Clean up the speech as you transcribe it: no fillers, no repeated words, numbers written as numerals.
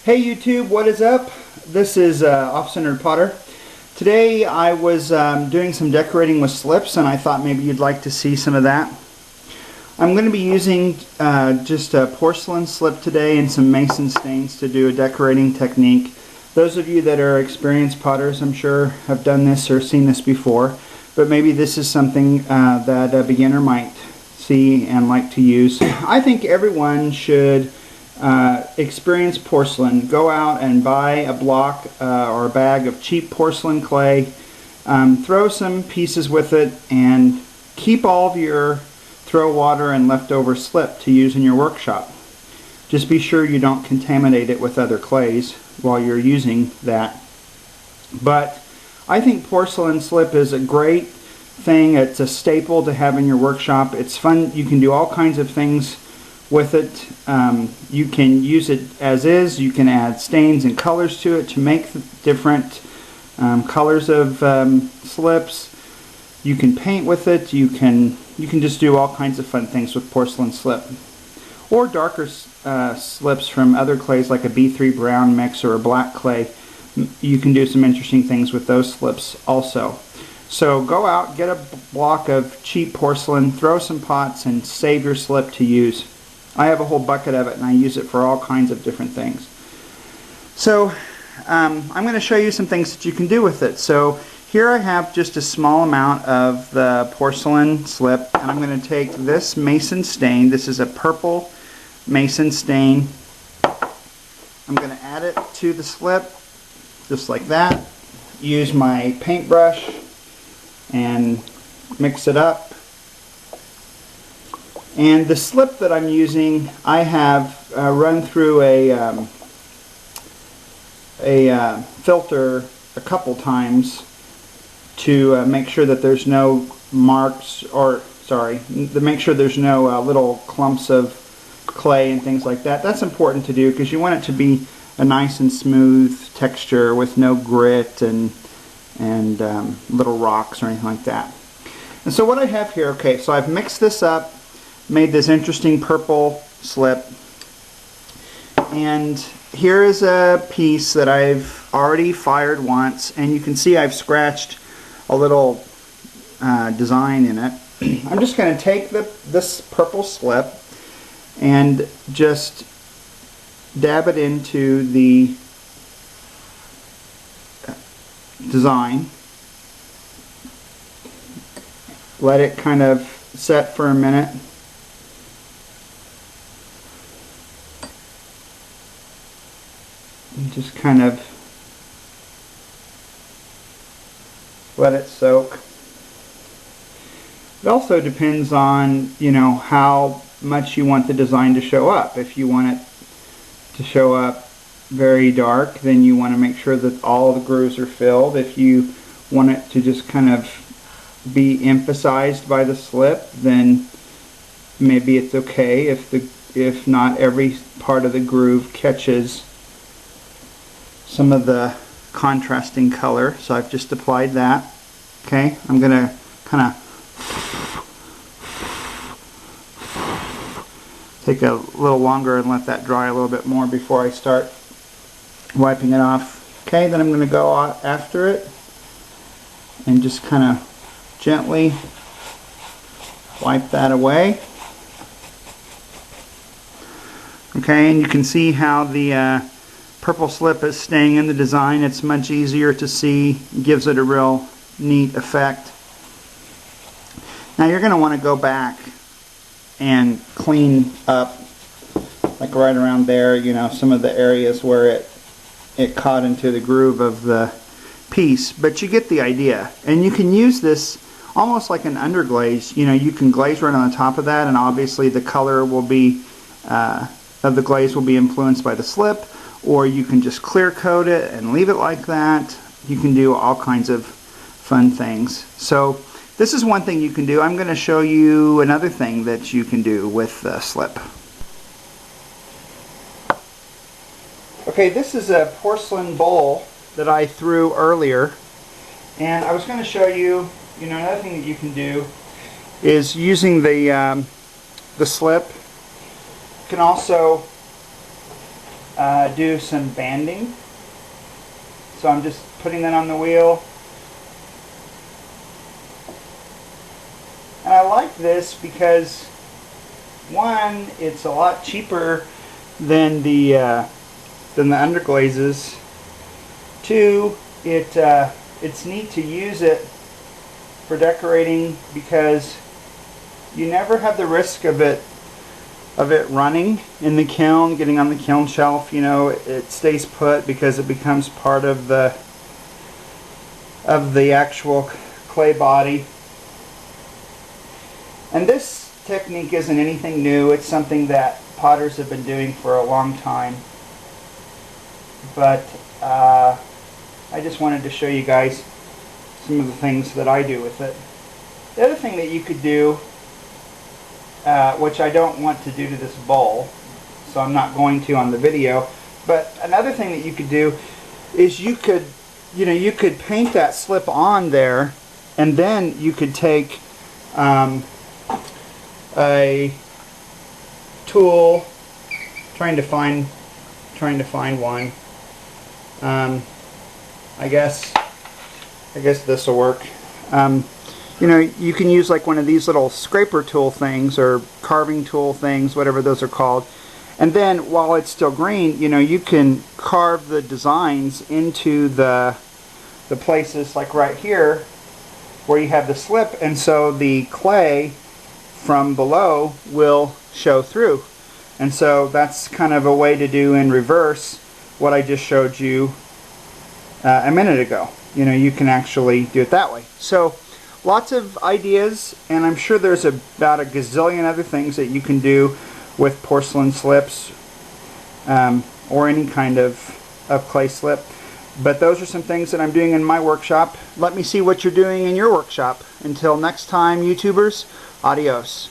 Hey YouTube, what is up? This is Off-Centered Potter. Today I was doing some decorating with slips and I thought maybe you'd like to see some of that. I'm going to be using just a porcelain slip today and some mason stains to do a decorating technique. Those of you that are experienced potters, I'm sure, have done this or seen this before, but maybe this is something that a beginner might see and like to use. I think everyone should experience porcelain. Go out and buy a block or a bag of cheap porcelain clay, throw some pieces with it, and keep all of your throw water and leftover slip to use in your workshop. Just be sure you don't contaminate it with other clays while you're using that. But I think porcelain slip is a great thing. It's a staple to have in your workshop. It's fun. You can do all kinds of things with it. You can use it as is. You can add stains and colors to it to make different colors of slips. You can paint with it. You can just do all kinds of fun things with porcelain slip. Or darker slips from other clays like a B3 brown mix or a black clay. You can do some interesting things with those slips also. So go out, get a block of cheap porcelain, throw some pots, and save your slip to use. I have a whole bucket of it and I use it for all kinds of different things. So I'm going to show you some things that you can do with it. So here I have just a small amount of the porcelain slip, and I'm going to take this mason stain. This is a purple mason stain. I'm going to add it to the slip just like that. Use my paintbrush and mix it up. And the slip that I'm using, I have run through a filter a couple times to make sure that there's no marks, or sorry, to make sure there's no little clumps of clay and things like that. That's important to do because you want it to be a nice and smooth texture with no grit and little rocks or anything like that. And so what I have here, okay, so I've mixed this up, made this interesting purple slip, and here is a piece that I've already fired once, and you can see I've scratched a little design in it. I'm just going to take this purple slip and just dab it into the design. Let it kind of set for a minute. And just kind of let it soak. It also depends on, how much you want the design to show up. If you want it to show up very dark, then you want to make sure that all the grooves are filled. If you want it to just kind of be emphasized by the slip, then maybe it's okay if not every part of the groove catches some of the contrasting color. So I've just applied that. Okay, I'm going to kind of take a little longer and let that dry a little bit more before I start wiping it off. Okay, then I'm going to go after it and just kind of gently wipe that away. Okay, and you can see how the purple slip is staying in the design. It's much easier to see. It gives it a real neat effect. Now you're going to want to go back and clean up, like right around there, some of the areas where it caught into the groove of the piece. But you get the idea. And you can use this almost like an underglaze. You can glaze right on the top of that, and obviously the color will be of the glaze will be influenced by the slip. Or you can just clear coat it and leave it like that. You can do all kinds of fun things. So this is one thing you can do. I'm going to show you another thing that you can do with the slip. Okay, this is a porcelain bowl that I threw earlier, and I was going to show you, another thing that you can do is using the slip. You can also do some banding. So I'm just putting that on the wheel. And I like this because, one, it's a lot cheaper than the underglazes. Two, it's neat to use it for decorating because you never have the risk of it running in the kiln, getting on the kiln shelf. You know, it stays put because it becomes part of the actual clay body. And this technique isn't anything new. It's something that potters have been doing for a long time. But I just wanted to show you guys some of the things that I do with it. The other thing that you could do, which I don't want to do to this bowl, so I'm not going to on the video, but another thing that you could do is you could paint that slip on there, and then you could take a tool, trying to find one. I guess this will work. You know, you can use like one of these little scraper tool things or carving tool things, whatever those are called. And then while it's still green, you know, you can carve the designs into the places like right here where you have the slip, and so the clay from below will show through. And so that's kind of a way to do in reverse what I just showed you a minute ago. You know, you can actually do it that way. So lots of ideas, and I'm sure there's about a gazillion other things that you can do with porcelain slips or any kind of clay slip. But those are some things that I'm doing in my workshop. Let me see what you're doing in your workshop. Until next time, YouTubers, adios.